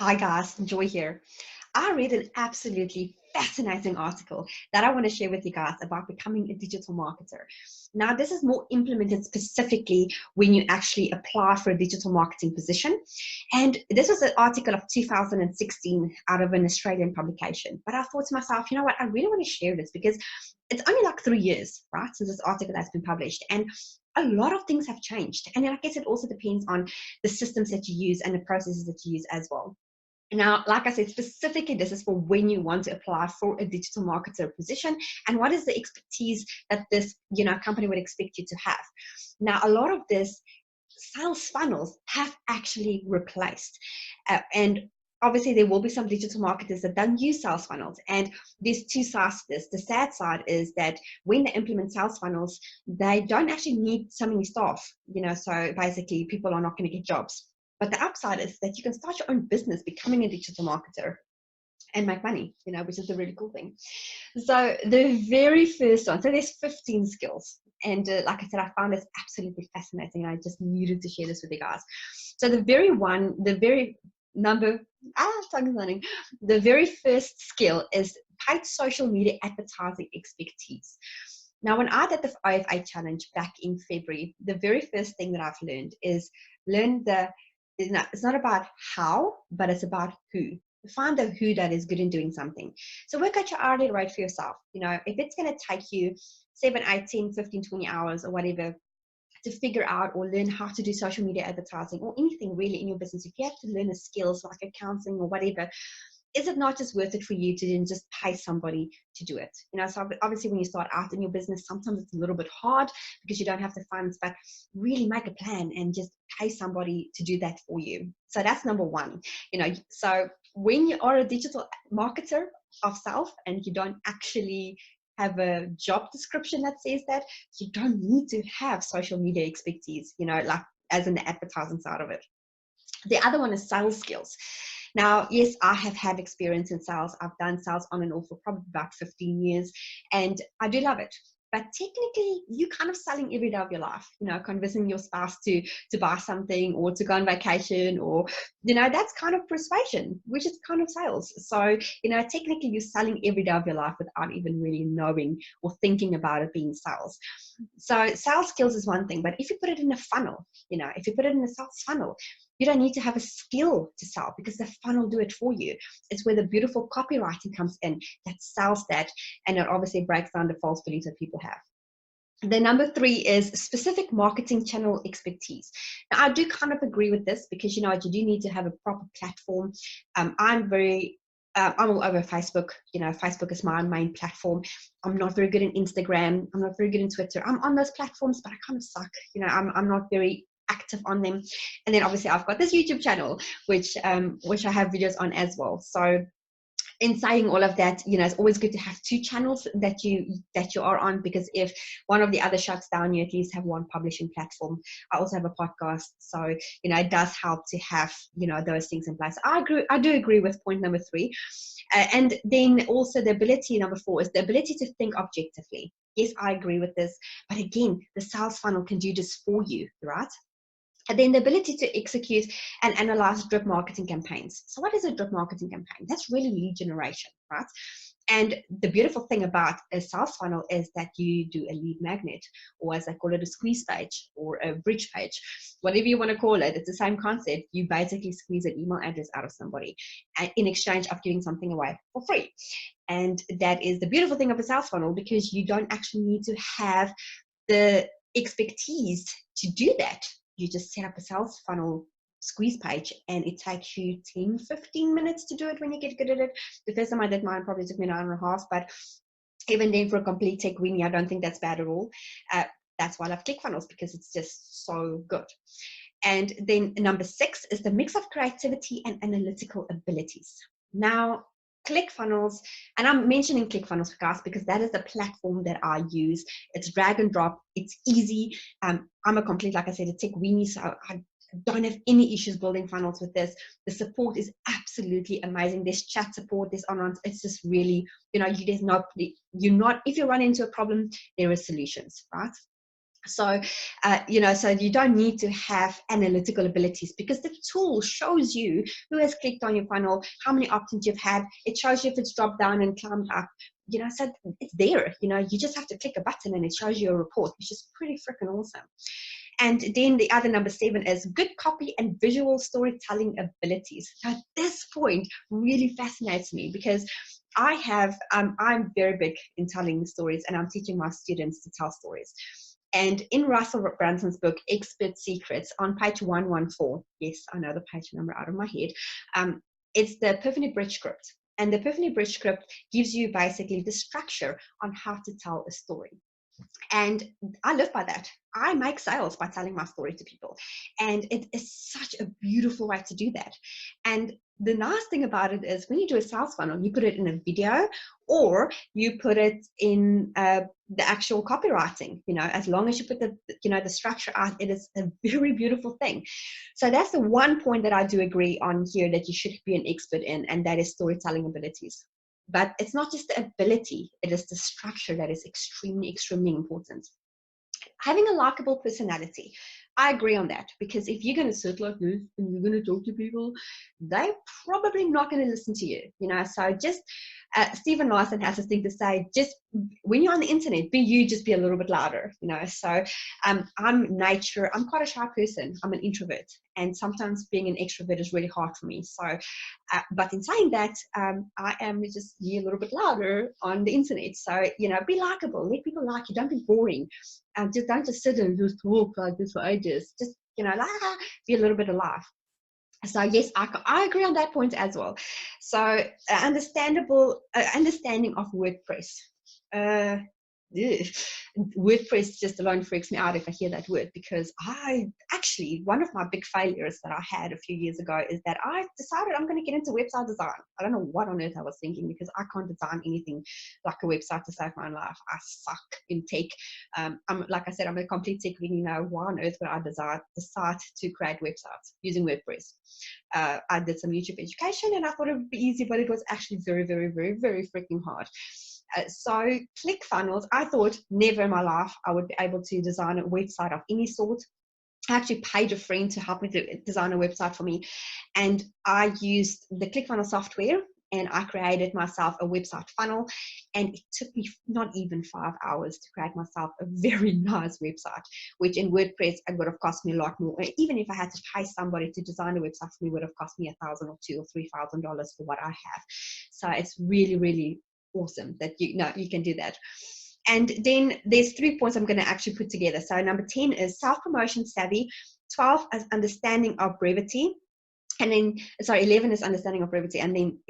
Hi guys, Joy here. I read an absolutely fascinating article that I want to share with you guys about becoming a digital marketer. Now, this is more implemented specifically when you actually apply for a digital marketing position. And this was an article of 2016 out of an Australian publication. But I thought to myself, you know what, I really want to share this because it's only like 3 years, right, since this article has been published. And a lot of things have changed. And then I guess it also depends on the systems that you use and the processes that you use as well. Now, like I said, specifically, this is for when you want to apply for a digital marketer position and what is the expertise that this, company would expect you to have. Now, a lot of this sales funnels have actually replaced. And obviously, there will be some digital marketers that don't use sales funnels. And there's two sides to this. The sad side is that when they implement sales funnels, they don't actually need so many staff, so basically people are not going to get jobs. But the upside is that you can start your own business becoming a digital marketer and make money, which is the really cool thing. So the very first one, so there's 15 skills. And like I said, I found this absolutely fascinating. I just needed to share this with you guys. So the very first skill is paid social media advertising expertise. Now, when I did the IFA challenge back in February, the very first thing that I've learned is it's not about how, but it's about who. Find the who that is good in doing something. So work out your hourly rate for yourself. If it's going to take you 7, 8, 10, 15, 20 hours or whatever to figure out or learn how to do social media advertising or anything really in your business, if you have to learn the skills like accounting or whatever, is it not just worth it for you to then just pay somebody to do it? So obviously when you start out in your business, sometimes it's a little bit hard because you don't have the funds, but really make a plan and just pay somebody to do that for you. So that's number one. So when you are a digital marketer of self and you don't actually have a job description that says that, you don't need to have social media expertise, like as in the advertising side of it. The other one is sales skills. Now, yes, I have had experience in sales. I've done sales on and off for probably about 15 years, and I do love it. But technically, you're kind of selling every day of your life, convincing your spouse to buy something or to go on vacation or, that's kind of persuasion, which is kind of sales. So, technically you're selling every day of your life without even really knowing or thinking about it being sales. So sales skills is one thing, but if you put it in a funnel, if you put it in a sales funnel, you don't need to have a skill to sell because the funnel do it for you. It's where the beautiful copywriting comes in that sells that, and it obviously breaks down the false beliefs that people have. The number 3 is specific marketing channel expertise. Now, I do kind of agree with this because, you do need to have a proper platform. I'm all over Facebook. Facebook is my main platform. I'm not very good in Instagram. I'm not very good in Twitter. I'm on those platforms, but I kind of suck. I'm not very active on them. And then obviously I've got this YouTube channel, which I have videos on as well. So in saying all of that, it's always good to have 2 channels that you are on, because if one of the other shuts down, you at least have one publishing platform. I also have a podcast, so it does help to have those things in place. I do agree with point number 3. And then also the ability, number 4, is the ability to think objectively. Yes, I agree with this, but again, the sales funnel can do this for you, right? And then the ability to execute and analyze drip marketing campaigns. So what is a drip marketing campaign? That's really lead generation, right? And the beautiful thing about a sales funnel is that you do a lead magnet, or as I call it, a squeeze page or a bridge page, whatever you want to call it. It's the same concept. You basically squeeze an email address out of somebody in exchange of giving something away for free. And that is the beautiful thing of a sales funnel, because you don't actually need to have the expertise to do that. You just set up a sales funnel squeeze page and it takes you 10, 15 minutes to do it when you get good at it. The first time I did mine probably took me an hour and a half, but even then for a complete tech weenie, I don't think that's bad at all. That's why I love ClickFunnels, because it's just so good. And then number 6 is the mix of creativity and analytical abilities. Now, ClickFunnels, and I'm mentioning ClickFunnels, guys, because that is the platform that I use. It's drag and drop. It's easy. I'm a complete, like I said, a tech weenie, so I don't have any issues building funnels with this. The support is absolutely amazing. There's chat support, there's online. It's just really, if you run into a problem, there are solutions, right? So, so you don't need to have analytical abilities, because the tool shows you who has clicked on your funnel, how many opt-ins you've had. It shows you if it's dropped down and climbed up, so it's there. You just have to click a button and it shows you a report, which is pretty freaking awesome. And then the other number 7 is good copy and visual storytelling abilities. Now, this point really fascinates me, because I'm very big in telling stories, and I'm teaching my students to tell stories. And in Russell Brunson's book, Expert Secrets, on page 114, yes, I know the page number out of my head, it's the Epiphany Bridge script. And the Epiphany Bridge script gives you basically the structure on how to tell a story. And I live by that. I make sales by telling my story to people. And it is such a beautiful way to do that. And the nice thing about it is, when you do a sales funnel, you put it in a video, or you put it in the actual copywriting. As long as you put the structure out, it is a very beautiful thing. So that's the one point that I do agree on here, that you should be an expert in, and that is storytelling abilities. But it's not just the ability, it is the structure that is extremely, extremely important. Having a likable personality. I agree on that, because if you're going to sit like this and you're going to talk to people, they're probably not going to listen to you. So just Stephen Larson has this thing to say, just when you're on the internet, just be a little bit louder. So I'm quite a shy person. I'm an introvert, and sometimes being an extrovert is really hard for me. So but in saying that, I am just be a little bit louder on the internet. So be likable, let people like you, don't be boring. Just don't just sit and just talk like this for ages. Just be a little bit alive. So yes, I agree on that point as well. So understanding of WordPress. WordPress just alone freaks me out if I hear that word, because one of my big failures that I had a few years ago is that I decided I'm going to get into website design. I don't know what on earth I was thinking, because I can't design anything like a website to save my life. I suck in tech. Like I said, I'm a complete tech geek. Why on earth would I decide to create websites using WordPress? I did some YouTube education and I thought it would be easy, but it was actually very, very, very, very freaking hard. So ClickFunnels, I thought never in my life I would be able to design a website of any sort. I actually paid a friend to help me to design a website for me. And I used the ClickFunnels software, and I created myself a website funnel. And it took me not even 5 hours to create myself a very nice website, which in WordPress, it would have cost me a lot more. Even if I had to pay somebody to design a website for me, it would have cost me $1,000 or $2,000 or $3,000 for what I have. So it's really, really awesome that you can do that. And then there's 3 points I'm going to actually put together. So number 10 is self-promotion savvy. 12 is understanding of brevity. And then, 11 is understanding of brevity. And then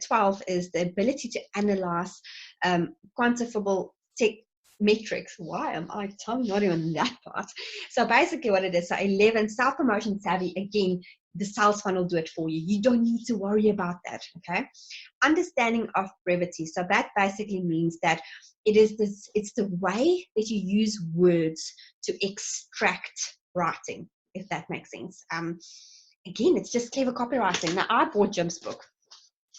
12 is the ability to analyze quantifiable tech metrics. Why am I tongue knotting on that part? So basically what it is, so 11, self-promotion savvy. Again, the sales funnel do it for you. You don't need to worry about that, okay? Understanding of brevity. So that basically means that it's the way that you use words to extract writing, if that makes sense. Again, it's just clever copywriting. Now, I bought Jim's book.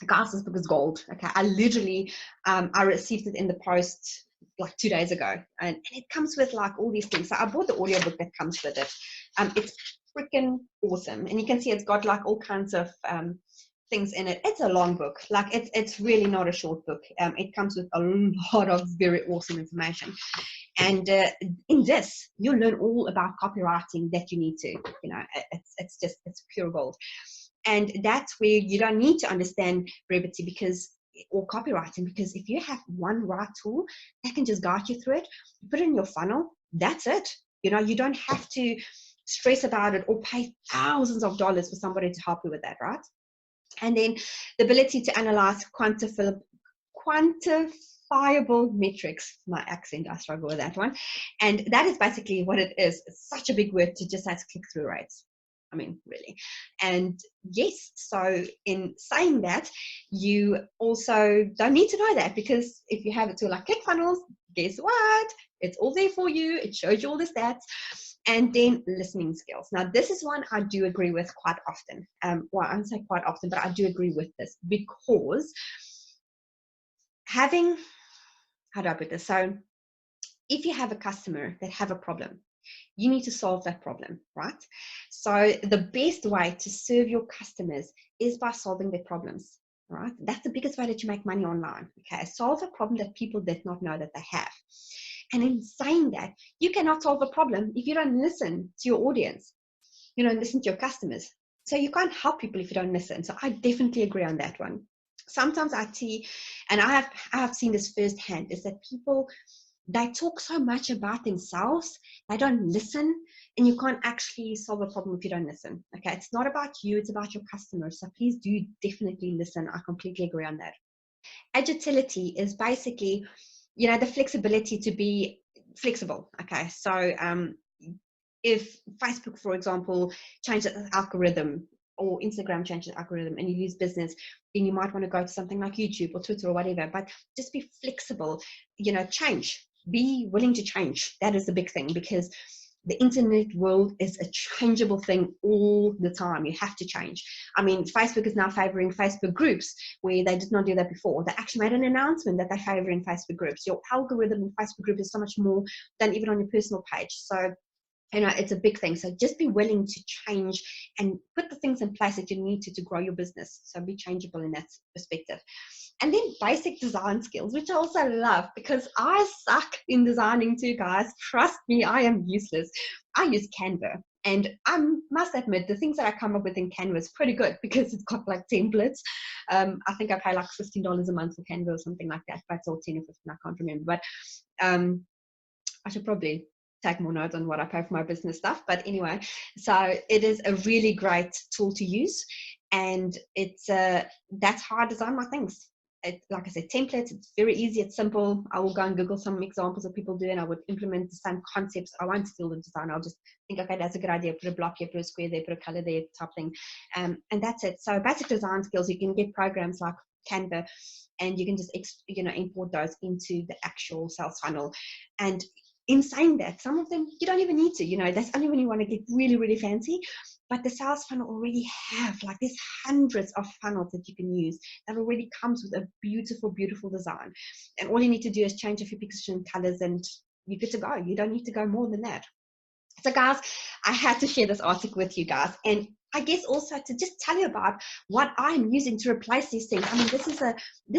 Guys, this book is gold. Okay, I literally, I received it in the post like 2 days ago, and it comes with like all these things. So I bought the audiobook that comes with it. It's freaking awesome, and you can see it's got like all kinds of things in it. It's a long book. Like it's really not a short book. It comes with a lot of very awesome information. And in this, you'll learn all about copywriting that you need to. It's pure gold. And that's where you don't need to understand brevity or copywriting, because if you have one right tool that can just guide you through it, you put it in your funnel, that's it. You don't have to stress about it or pay thousands of dollars for somebody to help you with that, right? And then the ability to analyze quantifiable metrics. My accent, I struggle with that one. And that is basically what it is. It's such a big word to just have click-through rates. I mean, really. And yes, so in saying that, you also don't need to know that, because if you have a tool like ClickFunnels, guess what? It's all there for you. It shows you all the stats. And then listening skills. Now, this is one I do agree with quite often. Well, I don't say quite often, but I do agree with this, because how do I put this? So if you have a customer that have a problem, You need to solve that problem, right? So the best way to serve your customers is by solving their problems, right? That's the biggest way that you make money online. Okay, solve a problem that people did not know that they have. And in saying that, you cannot solve a problem if you don't listen to your audience. You don't listen to your customers. So you can't help people if you don't listen. So I definitely agree on that one. Sometimes I see, and I have seen this firsthand, is that people, they talk so much about themselves, they don't listen, and you can't actually solve a problem if you don't listen. Okay, it's not about you, it's about your customers. So please do definitely listen. I completely agree on that. Agility is basically, the flexibility to be flexible. Okay, so if Facebook, for example, changes the algorithm, or Instagram changes the algorithm, and you lose business, then you might want to go to something like YouTube or Twitter or whatever. But just be flexible, change. Be willing to change. That is the big thing, because the internet world is a changeable thing all the time. You have to change. I mean, Facebook is now favoring Facebook groups where they did not do that before. They actually made an announcement that they're favoring Facebook groups. Your algorithm in Facebook group is so much more than even on your personal page. So it's a big thing. So just be willing to change and put the things in place that you need to grow your business. So be changeable in that perspective. And then basic design skills, which I also love, because I suck in designing too, guys. Trust me, I am useless. I use Canva. And I must admit, the things that I come up with in Canva is pretty good, because it's got like templates. I think I pay like $15 a month for Canva or something like that. But it's all 10 or 15, I can't remember. But I should probably take more notes on what I pay for my business stuff. But anyway, so it is a really great tool to use. And it's that's how I design my things. Like I said, templates, it's very easy, it's simple. I will go and Google some examples of people doing. I would implement the same concepts. I won't steal the design. I'll just think, okay, that's a good idea. Put a block here, put a square there, put a color there, type thing. And that's it. So basic design skills, you can get programs like Canva, and you can just import those into the actual sales funnel. And in saying that, some of them you don't even need to, that's only when you want to get really, really fancy. But the sales funnel already have, like, there's hundreds of funnels that you can use that already comes with a beautiful, beautiful design. And all you need to do is change a few pictures and colors, and you're good to go. You don't need to go more than that. So guys, I had to share this article with you guys, and I guess also to just tell you about what I'm using to replace these things. I mean, this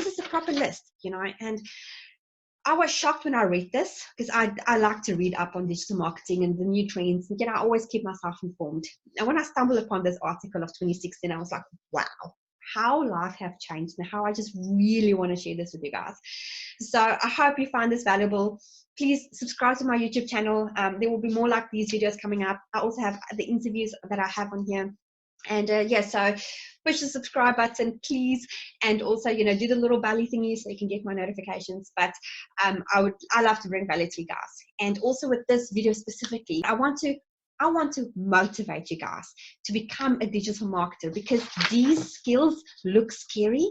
is a proper list, and I was shocked when I read this, because I like to read up on digital marketing and the new trends. And, I always keep myself informed. And when I stumbled upon this article of 2016, I was like, wow, how life have changed and how I just really want to share this with you guys. So I hope you find this valuable. Please subscribe to my YouTube channel. There will be more like these videos coming up. I also have the interviews that I have on here. And so push the subscribe button, please, and also do the little belly thingy so you can get my notifications. But I love to bring value to you guys. And also with this video specifically, I want to motivate you guys to become a digital marketer, because these skills look scary,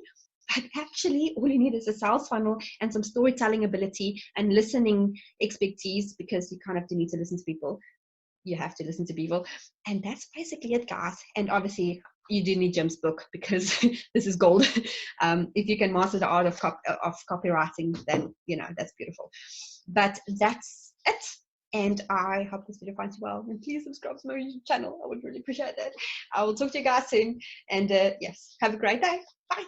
but actually all you need is a sales funnel and some storytelling ability and listening expertise, because you kind of do need to listen to people. You have to listen to people, and that's basically it, guys. And obviously you do need Jim's book, because this is gold. If you can master the art of copywriting, then that's beautiful. But that's it, and I hope this video finds you well, and please subscribe to my YouTube channel. I would really appreciate that. I will talk to you guys soon, and yes, have a great day. Bye.